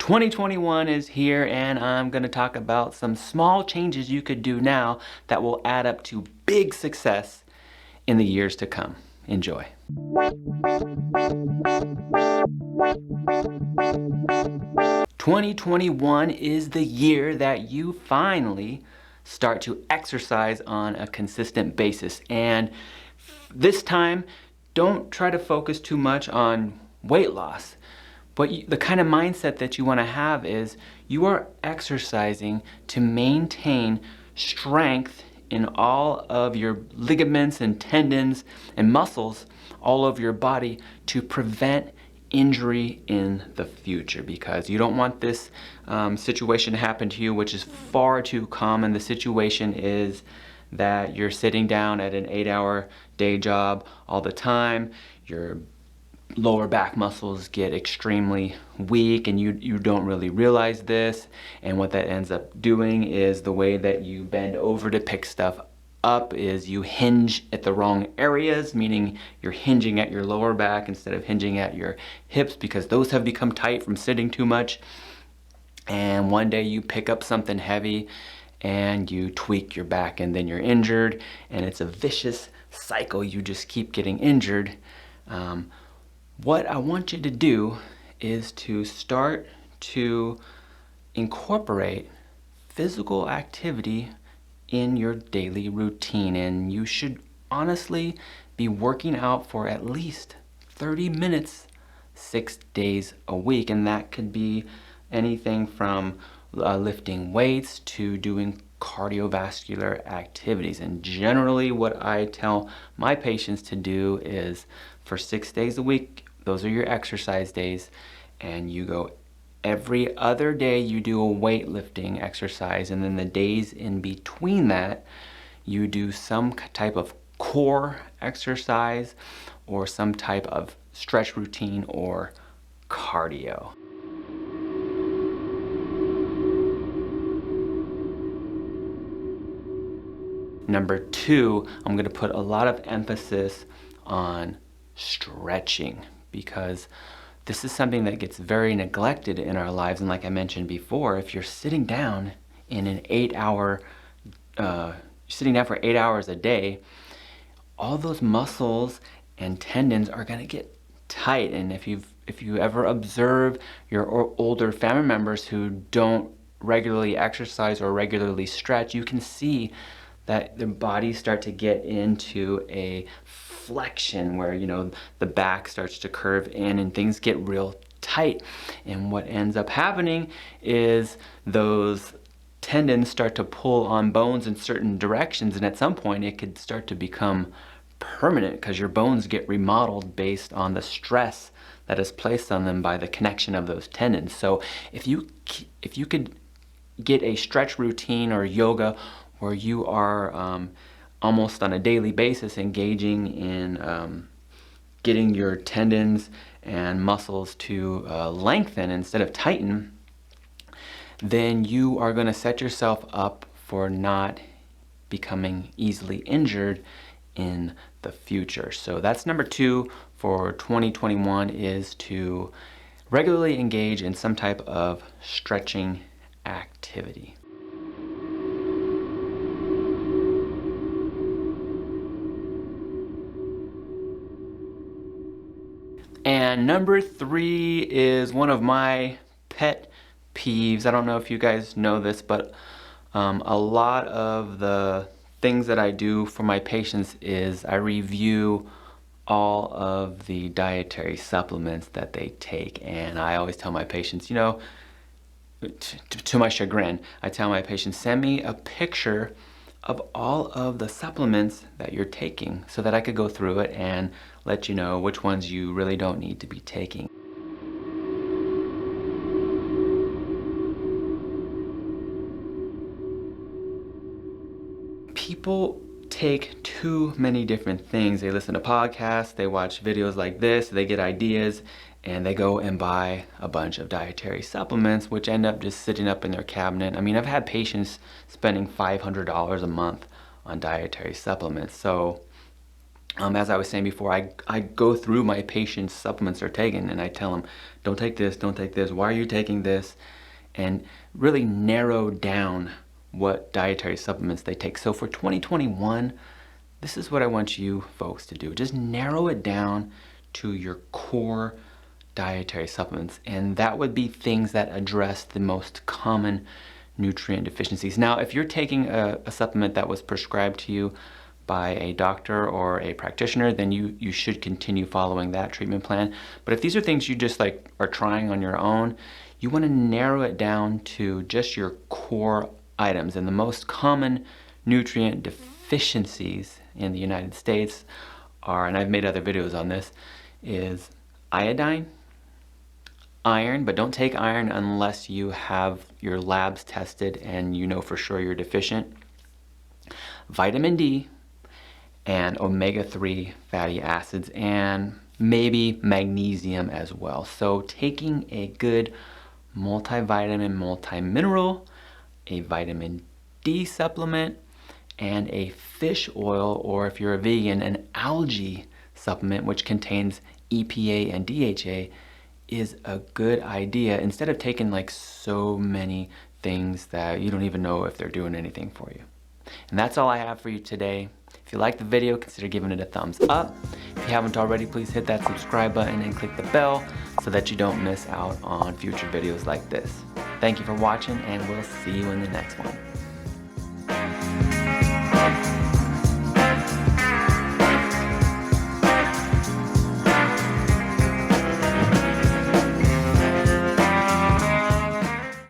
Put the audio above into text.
2021 is here, and I'm going to talk about some small changes you could do now that will add up to big success in the years to come. Enjoy. 2021 is the year that you finally start to exercise on a consistent basis. And this time, don't try to focus too much on weight loss. But the kind of mindset that you want to have is you are exercising to maintain strength in all of your ligaments and tendons and muscles all over your body to prevent injury in the future, because you don't want this situation to happen to you, which is far too common. The situation is that you're sitting down at an 8-hour day job all the time, your lower back muscles get extremely weak, and you don't really realize this, and what that ends up doing is the way that you bend over to pick stuff up is you hinge at the wrong areas, meaning you're hinging at your lower back instead of hinging at your hips, because those have become tight from sitting too much. And one day you pick up something heavy and you tweak your back, and then you're injured, and it's a vicious cycle. You just keep getting injured. What I want you to do is to start to incorporate physical activity in your daily routine, and you should honestly be working out for at least 30 minutes 6 days a week. And that could be anything from lifting weights to doing cardiovascular activities. And generally what I tell my patients to do is, for 6 days a week, those are your exercise days, and you go every other day you do a weightlifting exercise, and then the days in between that you do some type of core exercise or some type of stretch routine or cardio. Number 2, I'm going to put a lot of emphasis on stretching, because this is something that gets very neglected in our lives. And like I mentioned before, if you're sitting down in an 8-hour, sitting down for 8 hours a day, all those muscles and tendons are going to get tight. And if you ever observe your older family members who don't regularly exercise or regularly stretch, you can see that their bodies start to get into a flexion where, the back starts to curve in and things get real tight. And what ends up happening is those tendons start to pull on bones in certain directions, and at some point it could start to become permanent because your bones get remodeled based on the stress that is placed on them by the connection of those tendons. So if you could get a stretch routine or yoga where you are almost on a daily basis engaging in getting your tendons and muscles to lengthen instead of tighten, then you are going to set yourself up for not becoming easily injured in the future. So that's number 2 for 2021, is to regularly engage in some type of stretching activity. And number 3 is one of my pet peeves. I don't know if you guys know this, but a lot of the things that I do for my patients is I review all of the dietary supplements that they take. And I always tell my patients, to my chagrin, I tell my patients, send me a picture of all of the supplements that you're taking so that I could go through it and let you know which ones you really don't need to be taking. People take too many different things. They listen to podcasts, they watch videos like this, they get ideas, and they go and buy a bunch of dietary supplements, which end up just sitting up in their cabinet. I mean, I've had patients spending $500 a month on dietary supplements. So as I was saying before, I go through my patients' supplements they're taking, and I tell them, don't take this, don't take this, why are you taking this? And really narrow down what dietary supplements they take. So for 2021, this is what I want you folks to do. Just narrow it down to your core dietary supplements, and that would be things that address the most common nutrient deficiencies. Now, if you're taking a supplement that was prescribed to you by a doctor or a practitioner, then you should continue following that treatment plan. But if these are things you just like are trying on your own, you want to narrow it down to just your core items. And the most common nutrient deficiencies in the United States are, and I've made other videos on this, is iodine, iron, but don't take iron unless you have your labs tested and you know for sure you're deficient, vitamin D, and omega-3 fatty acids, and maybe magnesium as well. So taking a good multivitamin, multimineral, a vitamin D supplement, and a fish oil, or if you're a vegan, an algae supplement which contains EPA and DHA is a good idea, instead of taking like so many things that you don't even know if they're doing anything for you. And that's all I have for you today. If you liked the video, consider giving it a thumbs up. If you haven't already, please hit that subscribe button and click the bell so that you don't miss out on future videos like this. Thank you for watching, and we'll see you in the next one.